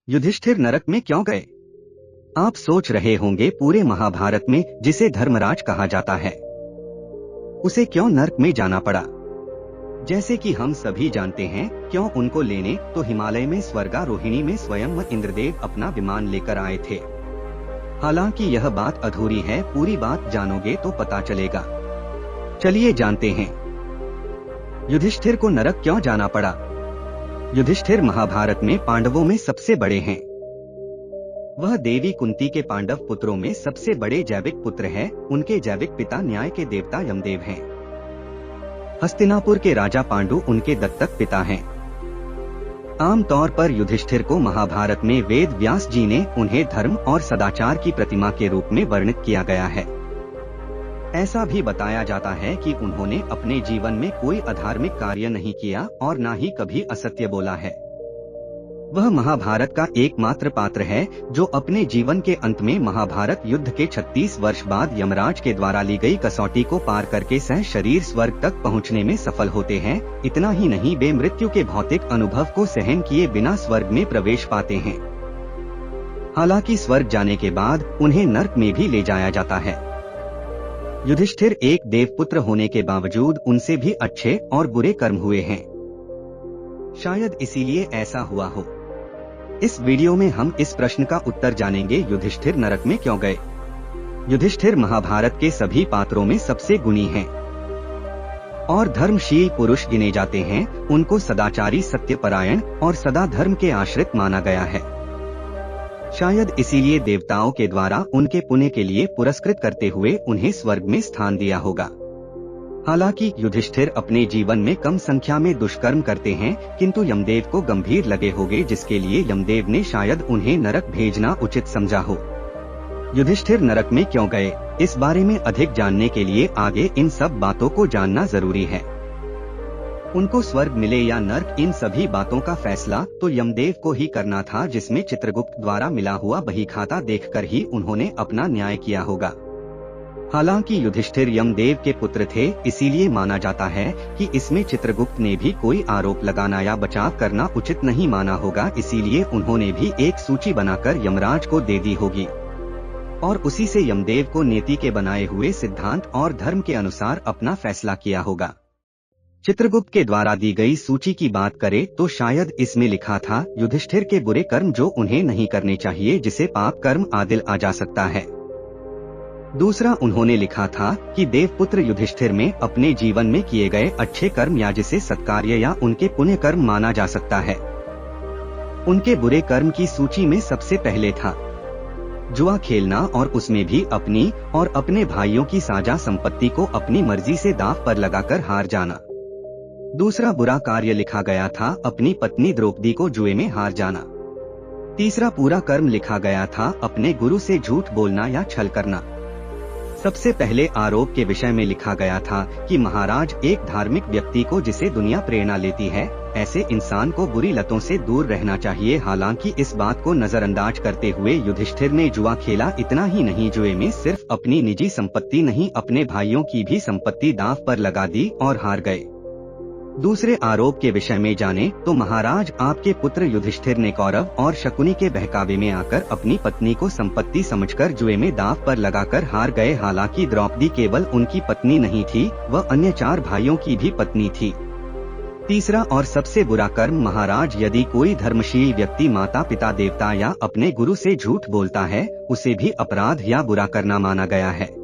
युधिष्ठिर नरक में क्यों गए? आप सोच रहे होंगे पूरे महाभारत में जिसे धर्मराज कहा जाता है उसे क्यों नरक में जाना पड़ा। जैसे कि हम सभी जानते हैं क्यों उनको लेने तो हिमालय में स्वर्गारोहिणी में स्वयं इंद्रदेव अपना विमान लेकर आए थे। हालांकि यह बात अधूरी है, पूरी बात जानोगे तो पता चलेगा। चलिए जानते हैं युधिष्ठिर को नरक क्यों जाना पड़ा। युधिष्ठिर महाभारत में पांडवों में सबसे बड़े हैं। वह देवी कुंती के पांडव पुत्रों में सबसे बड़े जैविक पुत्र हैं। उनके जैविक पिता न्याय के देवता यमदेव हैं। हस्तिनापुर के राजा पांडु उनके दत्तक पिता हैं। आमतौर पर युधिष्ठिर को महाभारत में वेद व्यास जी ने उन्हें धर्म और सदाचार की प्रतिमा के रूप में वर्णित किया गया है। ऐसा भी बताया जाता है कि उन्होंने अपने जीवन में कोई अधार्मिक कार्य नहीं किया और न ही कभी असत्य बोला है। वह महाभारत का एकमात्र पात्र है जो अपने जीवन के अंत में महाभारत युद्ध के 36 वर्ष बाद यमराज के द्वारा ली गई कसौटी को पार करके सह शरीर स्वर्ग तक पहुंचने में सफल होते हैं। इतना ही नहीं, वे मृत्यु के भौतिक अनुभव को सहन किए बिना स्वर्ग में प्रवेश पाते हैं। हालांकि स्वर्ग जाने के बाद उन्हें नरक में भी ले जाया जाता है। युधिष्ठिर एक देवपुत्र होने के बावजूद उनसे भी अच्छे और बुरे कर्म हुए हैं। शायद इसीलिए ऐसा हुआ हो। इस वीडियो में हम इस प्रश्न का उत्तर जानेंगे, युधिष्ठिर नरक में क्यों गए। युधिष्ठिर महाभारत के सभी पात्रों में सबसे गुणी हैं और धर्मशील पुरुष गिने जाते हैं। उनको सदाचारी, सत्यपरायण और सदा धर्म के आश्रित माना गया है। शायद इसीलिए देवताओं के द्वारा उनके पुण्य के लिए पुरस्कृत करते हुए उन्हें स्वर्ग में स्थान दिया होगा। हालांकि युधिष्ठिर अपने जीवन में कम संख्या में दुष्कर्म करते हैं, किंतु यमदेव को गंभीर लगे होंगे, जिसके लिए यमदेव ने शायद उन्हें नरक भेजना उचित समझा हो। युधिष्ठिर नरक में क्यों गए, इस बारे में अधिक जानने के लिए आगे इन सब बातों को जानना जरूरी है। उनको स्वर्ग मिले या नरक, इन सभी बातों का फैसला तो यमदेव को ही करना था, जिसमें चित्रगुप्त द्वारा मिला हुआ बहीखाता देखकर ही उन्होंने अपना न्याय किया होगा। हालांकि युधिष्ठिर यमदेव के पुत्र थे, इसीलिए माना जाता है कि इसमें चित्रगुप्त ने भी कोई आरोप लगाना या बचाव करना उचित नहीं माना होगा। इसीलिए उन्होंने भी एक सूची बनाकर यमराज को दे दी होगी और उसी से यमदेव को नीति के बनाए हुए सिद्धांत और धर्म के अनुसार अपना फैसला किया होगा। चित्रगुप्त के द्वारा दी गई सूची की बात करें तो शायद इसमें लिखा था युधिष्ठिर के बुरे कर्म जो उन्हें नहीं करने चाहिए, जिसे पाप कर्म आदिल आ जा सकता है। दूसरा, उन्होंने लिखा था कि देवपुत्र युधिष्ठिर में अपने जीवन में किए गए अच्छे कर्म या जिसे सत्कार्य या उनके पुण्य कर्म माना जा सकता है। उनके बुरे कर्म की सूची में सबसे पहले था जुआ खेलना और उसमें भी अपनी और अपने भाइयों की साझा संपत्ति को अपनी मर्जी से दांव पर लगाकर हार जाना। दूसरा बुरा कार्य लिखा गया था अपनी पत्नी द्रौपदी को जुए में हार जाना। तीसरा पूरा कर्म लिखा गया था अपने गुरु से झूठ बोलना या छल करना। सबसे पहले आरोप के विषय में लिखा गया था कि महाराज, एक धार्मिक व्यक्ति को जिसे दुनिया प्रेरणा लेती है, ऐसे इंसान को बुरी लतों से दूर रहना चाहिए। हालांकि इस बात को नजरअंदाज करते हुए युधिष्ठिर ने जुआ खेला। इतना ही नहीं, जुए में सिर्फ अपनी निजी संपत्ति नहीं, अपने भाइयों की भी संपत्ति दांव पर लगा दी और हार गए। दूसरे आरोप के विषय में जाने तो महाराज, आपके पुत्र युधिष्ठिर ने कौरव और शकुनी के बहकावे में आकर अपनी पत्नी को संपत्ति समझकर जुए में दांव पर लगाकर हार गए। हालांकि द्रौपदी केवल उनकी पत्नी नहीं थी, वह अन्य 4 भाइयों की भी पत्नी थी। तीसरा और सबसे बुरा कर्म महाराज, यदि कोई धर्मशील व्यक्ति माता पिता देवता या अपने गुरु से झूठ बोलता है, उसे भी अपराध या बुरा करना माना गया है।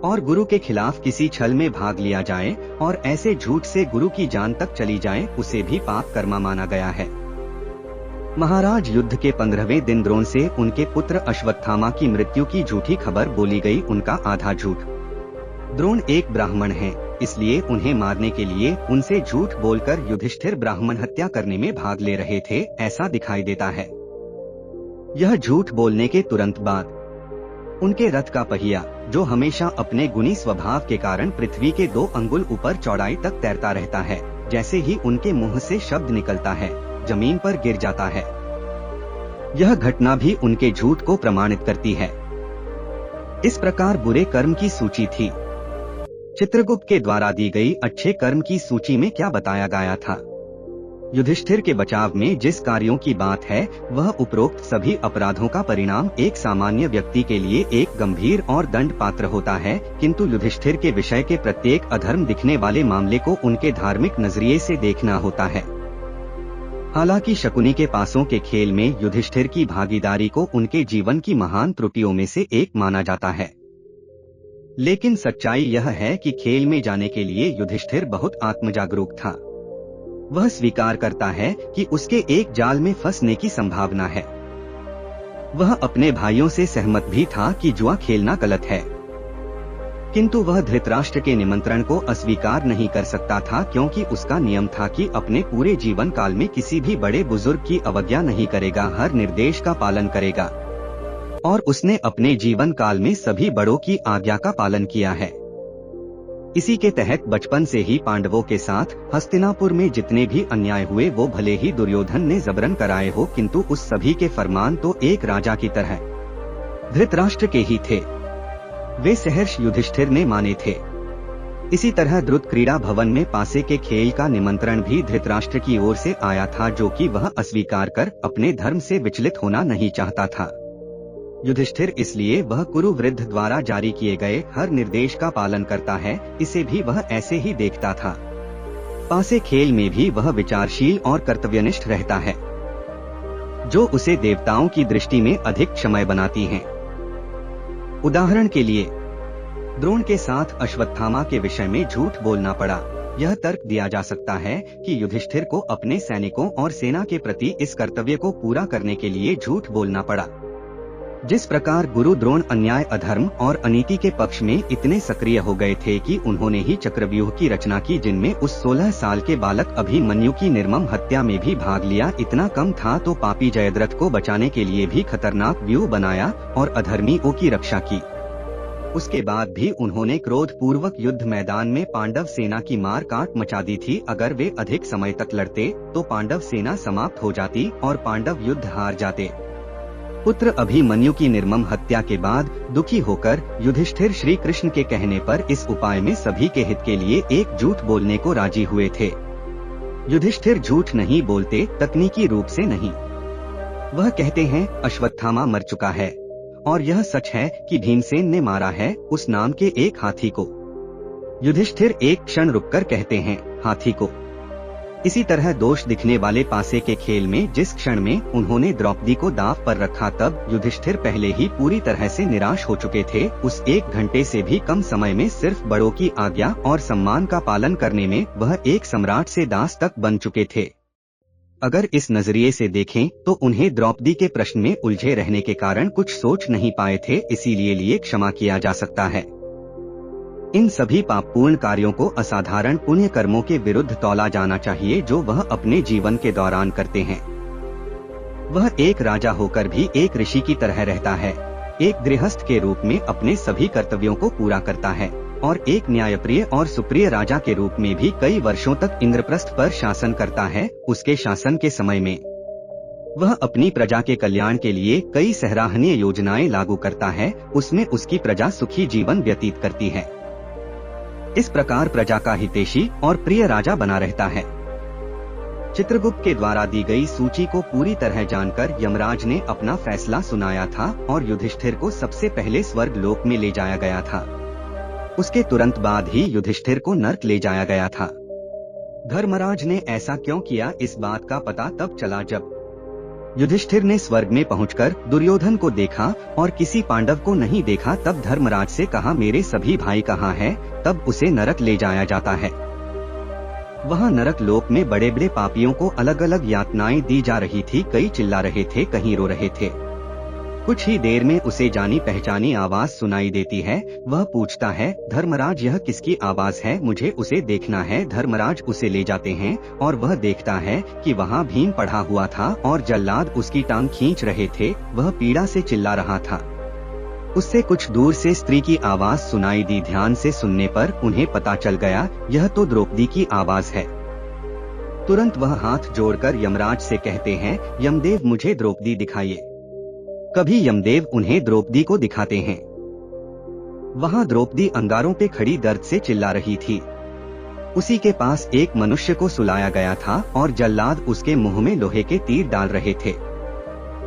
और गुरु के खिलाफ किसी छल में भाग लिया जाए और ऐसे झूठ से गुरु की जान तक चली जाए, उसे भी पाप कर्मा माना गया है। महाराज, युद्ध के 15वें दिन द्रोण से उनके पुत्र अश्वत्थामा की मृत्यु की झूठी खबर बोली गई, उनका आधा झूठ। द्रोण एक ब्राह्मण हैं, इसलिए उन्हें मारने के लिए उनसे झूठ बोलकर युधिष्ठिर ब्राह्मण हत्या करने में भाग ले रहे थे, ऐसा दिखाई देता है। यह झूठ बोलने के तुरंत बाद उनके रथ का पहिया, जो हमेशा अपने गुणी स्वभाव के कारण पृथ्वी के 2 अंगुल ऊपर चौड़ाई तक तैरता रहता है, जैसे ही उनके मुंह से शब्द निकलता है, जमीन पर गिर जाता है। यह घटना भी उनके झूठ को प्रमाणित करती है। इस प्रकार बुरे कर्म की सूची थी। चित्रगुप्त के द्वारा दी गई अच्छे कर्म की सूची में क्या बताया गया था? युधिष्ठिर के बचाव में जिस कार्यों की बात है वह उपरोक्त सभी अपराधों का परिणाम एक सामान्य व्यक्ति के लिए एक गंभीर और दंड पात्र होता है, किंतु युधिष्ठिर के विषय के प्रत्येक अधर्म दिखने वाले मामले को उनके धार्मिक नजरिए से देखना होता है। हालांकि शकुनी के पासों के खेल में युधिष्ठिर की भागीदारी को उनके जीवन की महान त्रुटियों में से एक माना जाता है, लेकिन सच्चाई यह है कि खेल में जाने के लिए युधिष्ठिर बहुत आत्मजागरूक था। वह स्वीकार करता है कि उसके एक जाल में फंसने की संभावना है। वह अपने भाइयों से सहमत भी था कि जुआ खेलना गलत है, किंतु वह धृतराष्ट्र के निमंत्रण को अस्वीकार नहीं कर सकता था, क्योंकि उसका नियम था कि अपने पूरे जीवन काल में किसी भी बड़े बुजुर्ग की अवज्ञा नहीं करेगा, हर निर्देश का पालन करेगा, और उसने अपने जीवन काल में सभी बड़ों की आज्ञा का पालन किया है। इसी के तहत बचपन से ही पांडवों के साथ हस्तिनापुर में जितने भी अन्याय हुए वो भले ही दुर्योधन ने जबरन कराए हो, किंतु उस सभी के फरमान तो एक राजा की तरह धृतराष्ट्र के ही थे। वे सहर्ष युधिष्ठिर ने माने थे। इसी तरह द्रुत क्रीड़ा भवन में पासे के खेल का निमंत्रण भी धृतराष्ट्र की ओर से आया था, जो कि वह अस्वीकार कर अपने धर्म से विचलित होना नहीं चाहता था। युधिष्ठिर इसलिए वह कुरु वृद्ध द्वारा जारी किए गए हर निर्देश का पालन करता है, इसे भी वह ऐसे ही देखता था। पासे खेल में भी वह विचारशील और कर्तव्यनिष्ठ रहता है, जो उसे देवताओं की दृष्टि में अधिक क्षमय बनाती हैं। उदाहरण के लिए द्रोण के साथ अश्वत्थामा के विषय में झूठ बोलना पड़ा। यह तर्क दिया जा सकता है कि युधिष्ठिर को अपने सैनिकों और सेना के प्रति इस कर्तव्य को पूरा करने के लिए झूठ बोलना पड़ा। जिस प्रकार गुरु द्रोण अन्याय, अधर्म और अनीति के पक्ष में इतने सक्रिय हो गए थे कि उन्होंने ही चक्रव्यूह की रचना की, जिनमें उस 16 साल के बालक अभिमन्यु की निर्मम हत्या में भी भाग लिया। इतना कम था तो पापी जयद्रथ को बचाने के लिए भी खतरनाक व्यूह बनाया और अधर्मियों की रक्षा की। उसके बाद भी उन्होंने क्रोध पूर्वक युद्ध मैदान में पांडव सेना की मार काट मचा दी थी। अगर वे अधिक समय तक लड़ते तो पांडव सेना समाप्त हो जाती और पांडव युद्ध हार जाते। पुत्र अभिमन्यु की निर्मम हत्या के बाद दुखी होकर युधिष्ठिर श्री कृष्ण के कहने पर इस उपाय में सभी के हित के लिए एक झूठ बोलने को राजी हुए थे। युधिष्ठिर झूठ नहीं बोलते, तकनीकी रूप से नहीं। वह कहते हैं अश्वत्थामा मर चुका है, और यह सच है कि भीमसेन ने मारा है उस नाम के एक हाथी को। युधिष्ठिर एक क्षण रुककर कहते हैं हाथी को। इसी तरह दोष दिखने वाले पासे के खेल में जिस क्षण में उन्होंने द्रौपदी को दांव पर रखा, तब युधिष्ठिर पहले ही पूरी तरह से निराश हो चुके थे। उस 1 घंटे से भी कम समय में सिर्फ बड़ों की आज्ञा और सम्मान का पालन करने में वह एक सम्राट से दास तक बन चुके थे। अगर इस नजरिए से देखें तो उन्हें द्रौपदी के प्रश्न में उलझे रहने के कारण कुछ सोच नहीं पाए थे, इसीलिए लिए क्षमा किया जा सकता है। इन सभी पापपूर्ण कार्यों को असाधारण पुण्य कर्मों के विरुद्ध तौला जाना चाहिए जो वह अपने जीवन के दौरान करते हैं। वह एक राजा होकर भी एक ऋषि की तरह रहता है, एक गृहस्थ के रूप में अपने सभी कर्तव्यों को पूरा करता है, और एक न्यायप्रिय और सुप्रिय राजा के रूप में भी कई वर्षों तक इंद्रप्रस्थ पर शासन करता है। उसके शासन के समय में वह अपनी प्रजा के कल्याण के लिए कई सराहनीय योजनाएं लागू करता है, उसमें उसकी प्रजा सुखी जीवन व्यतीत करती है। इस प्रकार प्रजा का हितैषी और प्रिय राजा बना रहता है। चित्रगुप्त के द्वारा दी गई सूची को पूरी तरह जानकर यमराज ने अपना फैसला सुनाया था और युधिष्ठिर को सबसे पहले स्वर्ग लोक में ले जाया गया था। उसके तुरंत बाद ही युधिष्ठिर को नर्क ले जाया गया था। धर्मराज ने ऐसा क्यों किया, इस बात का पता तब चला जब युधिष्ठिर ने स्वर्ग में पहुंचकर दुर्योधन को देखा और किसी पांडव को नहीं देखा। तब धर्मराज से कहा मेरे सभी भाई कहाँ हैं? तब उसे नरक ले जाया जाता है। वहाँ नरक लोक में बड़े बड़े पापियों को अलग अलग यातनाएं दी जा रही थी। कई चिल्ला रहे थे, कहीं रो रहे थे। कुछ ही देर में उसे जानी पहचानी आवाज सुनाई देती है। वह पूछता है धर्मराज यह किसकी आवाज है, मुझे उसे देखना है। धर्मराज उसे ले जाते हैं और वह देखता है कि वहाँ भीम पड़ा हुआ था और जल्लाद उसकी टांग खींच रहे थे। वह पीड़ा से चिल्ला रहा था। उससे कुछ दूर से स्त्री की आवाज सुनाई दी। ध्यान से सुनने पर उन्हें पता चल गया यह तो द्रौपदी की आवाज है। तुरंत वह हाथ जोड़कर यमराज से कहते हैं यमदेव मुझे द्रौपदी दिखाइए। कभी यमदेव उन्हें द्रौपदी को दिखाते हैं। वहां द्रौपदी अंगारों पे खड़ी दर्द से चिल्ला रही थी। उसी के पास एक मनुष्य को सुलाया गया था और जल्लाद उसके मुंह में लोहे के तीर डाल रहे थे।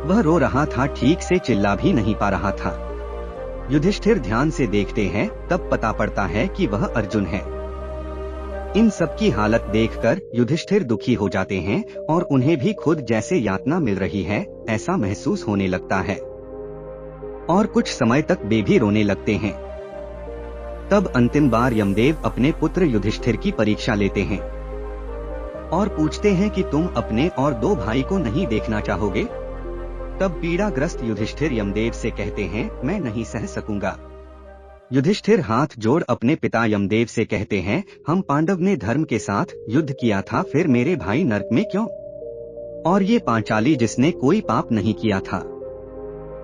वह रो रहा था, ठीक से चिल्ला भी नहीं पा रहा था। युधिष्ठिर ध्यान से देखते हैं, तब पता पड़ता है कि वह अर्जुन है। इन सब की हालत देखकर युधिष्ठिर दुखी हो जाते हैं और उन्हें भी खुद जैसे यातना मिल रही है ऐसा महसूस होने लगता है और कुछ समय तक वे भी रोने लगते हैं। तब अंतिम बार यमदेव अपने पुत्र युधिष्ठिर की परीक्षा लेते हैं और पूछते हैं कि तुम अपने और 2 भाई को नहीं देखना चाहोगे? तब पीड़ाग्रस्त युधिष्ठिर यमदेव से कहते हैं, मैं नहीं सह सकूंगा। युधिष्ठिर हाथ जोड़ अपने पिता यमदेव से कहते हैं, हम पांडव ने धर्म के साथ युद्ध किया था, फिर मेरे भाई नरक में क्यों? और ये पांचाली जिसने कोई पाप नहीं किया था,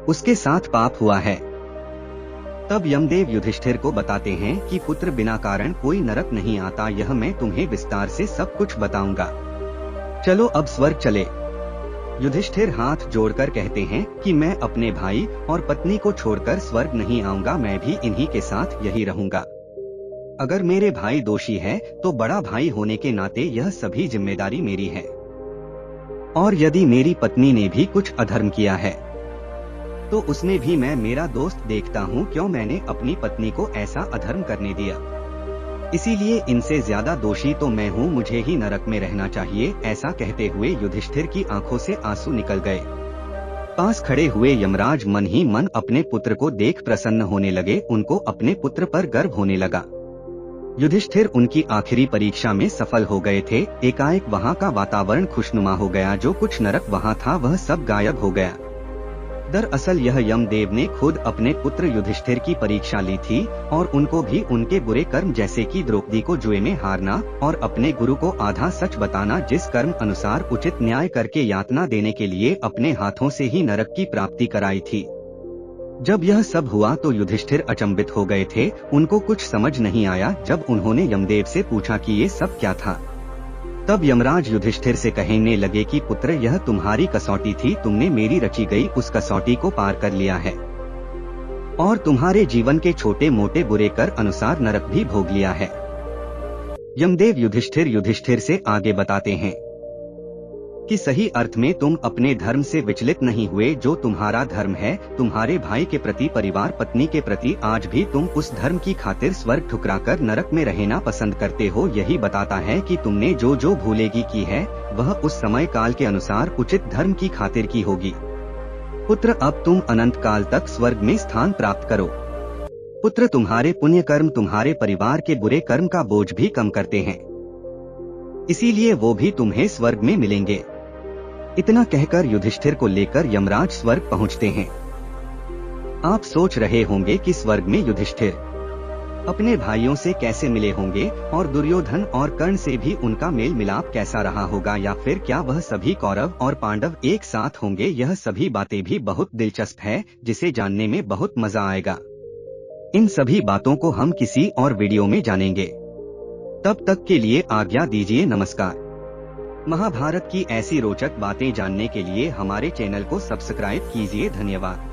उसके साथ पाप हुआ है। तब यमदेव युधिष्ठिर को बताते हैं कि पुत्र बिना कारण कोई नरक नहीं आता, यह मैं तुम्हें विस्तार से सब कुछ बताऊंगा। चलो अब स्वर्ग चले। युधिष्ठिर हाथ जोड़कर कहते हैं कि मैं अपने भाई और पत्नी को छोड़कर स्वर्ग नहीं आऊंगा, मैं भी इन्हीं के साथ यही रहूंगा। अगर मेरे भाई दोषी है तो बड़ा भाई होने के नाते यह सभी जिम्मेदारी मेरी है, और यदि मेरी पत्नी ने भी कुछ अधर्म किया है तो उसमें भी मैं मेरा दोस्त देखता हूँ, क्यों मैंने अपनी पत्नी को ऐसा अधर्म करने दिया। इसीलिए इनसे ज्यादा दोषी तो मैं हूँ, मुझे ही नरक में रहना चाहिए। ऐसा कहते हुए युधिष्ठिर की आंखों से आंसू निकल गए। पास खड़े हुए यमराज मन ही मन अपने पुत्र को देख प्रसन्न होने लगे, उनको अपने पुत्र पर गर्व होने लगा। युधिष्ठिर उनकी आखिरी परीक्षा में सफल हो गए थे। एकाएक वहाँ का वातावरण खुशनुमा हो गया, जो कुछ नरक वहाँ था वह सब गायब हो गया। दरअसल यह यमदेव ने खुद अपने पुत्र युधिष्ठिर की परीक्षा ली थी और उनको भी उनके बुरे कर्म, जैसे कि द्रौपदी को जुए में हारना और अपने गुरु को आधा सच बताना, जिस कर्म अनुसार उचित न्याय करके यातना देने के लिए अपने हाथों से ही नरक की प्राप्ति कराई थी। जब यह सब हुआ तो युधिष्ठिर अचंभित हो गए थे, उनको कुछ समझ नहीं आया। जब उन्होंने यमदेव से पूछा कि ये सब क्या था, तब यमराज युधिष्ठिर से कहने लगे कि पुत्र, यह तुम्हारी कसौटी थी, तुमने मेरी रची गई उस कसौटी को पार कर लिया है और तुम्हारे जीवन के छोटे मोटे बुरे कर अनुसार नरक भी भोग लिया है। यमदेव युधिष्ठिर से आगे बताते हैं कि सही अर्थ में तुम अपने धर्म से विचलित नहीं हुए। जो तुम्हारा धर्म है, तुम्हारे भाई के प्रति, परिवार, पत्नी के प्रति, आज भी तुम उस धर्म की खातिर स्वर्ग ठुकराकर नरक में रहना पसंद करते हो। यही बताता है कि तुमने जो जो भूलेगी की है वह उस समय काल के अनुसार उचित धर्म की खातिर की होगी। पुत्र, अब तुम अनंत काल तक स्वर्ग में स्थान प्राप्त करो। पुत्र, तुम्हारे पुण्य कर्म तुम्हारे परिवार के बुरे कर्म का बोझ भी कम करते हैं, इसीलिए वो भी तुम्हें स्वर्ग में मिलेंगे। इतना कहकर युधिष्ठिर को लेकर यमराज स्वर्ग पहुंचते हैं। आप सोच रहे होंगे कि स्वर्ग में युधिष्ठिर अपने भाइयों से कैसे मिले होंगे और दुर्योधन और कर्ण से भी उनका मेल मिलाप कैसा रहा होगा, या फिर क्या वह सभी कौरव और पांडव एक साथ होंगे। यह सभी बातें भी बहुत दिलचस्प है, जिसे जानने में बहुत मजा आएगा। इन सभी बातों को हम किसी और वीडियो में जानेंगे। तब तक के लिए आज्ञा दीजिए, नमस्कार। महाभारत की ऐसी रोचक बातें जानने के लिए हमारे चैनल को सब्सक्राइब कीजिए। धन्यवाद।